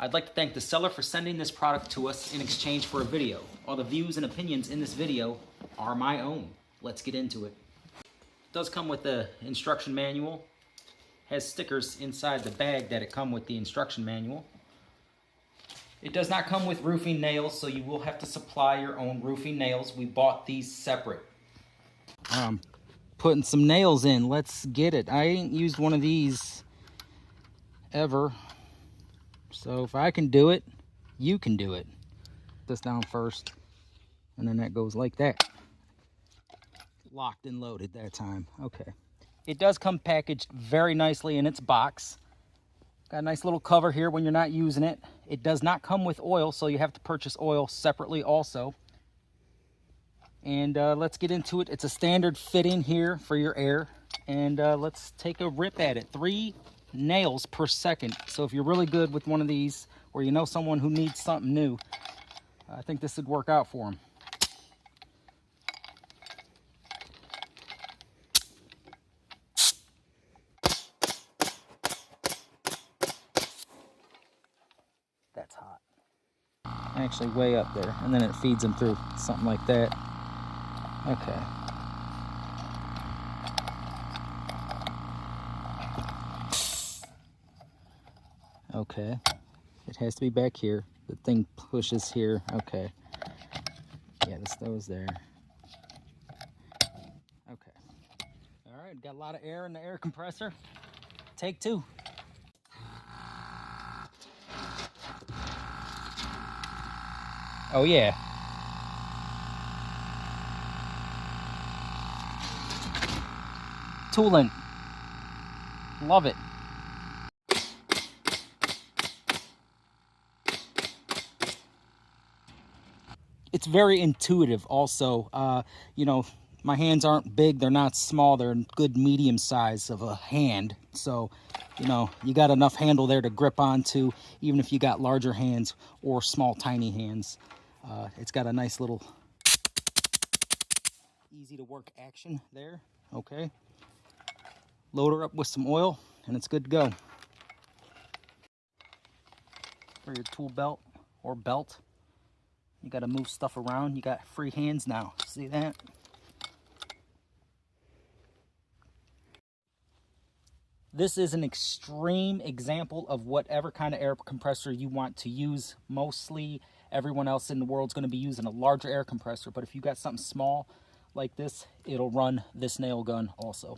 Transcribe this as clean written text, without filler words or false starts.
I'd like to thank the seller for sending this product to us in exchange for a video. All the views and opinions in this video are my own. Let's get into it. It does come with the instruction manual. Has stickers inside the bag that it come with the instruction manual. It does not come with roofing nails, so you will have to supply your own roofing nails. We bought these separate. Putting some nails in. Let's get it. I ain't used one of these ever. So if I can do it, you can do it. This down first, and then that goes like that. Locked and loaded that time. Okay. It does come packaged very nicely in its box. Got a nice little cover here when you're not using it. It does not come with oil, so you have to purchase oil separately also. And let's get into it. It's a standard fitting here for your air. And let's take a rip at it. 3 nails per second. So if you're really good with one of these, or you know someone who needs something new, I think this would work out for them. That's hot. Actually way up there, and then it feeds them through, something like that. Okay. Okay. It has to be back here. The thing pushes here. Okay. Yeah, this goes there. Okay. All right, got a lot of air in the air compressor. Take 2. Oh yeah. Toolant. Love it. It's very intuitive also. You know, my hands aren't big, they're not small, they're good medium size of a hand. So, you know, you got enough handle there to grip onto, even if you got larger hands or small, tiny hands. It's got a nice little easy to work action there. Okay. Load her up with some oil and it's good to go. For your tool belt or belt, you got to move stuff around. You got free hands now. See that? This is an extreme example of whatever kind of air compressor you want to use. Mostly everyone else in the world is going to be using a larger air compressor, but if you got something small like this, it'll run this nail gun also.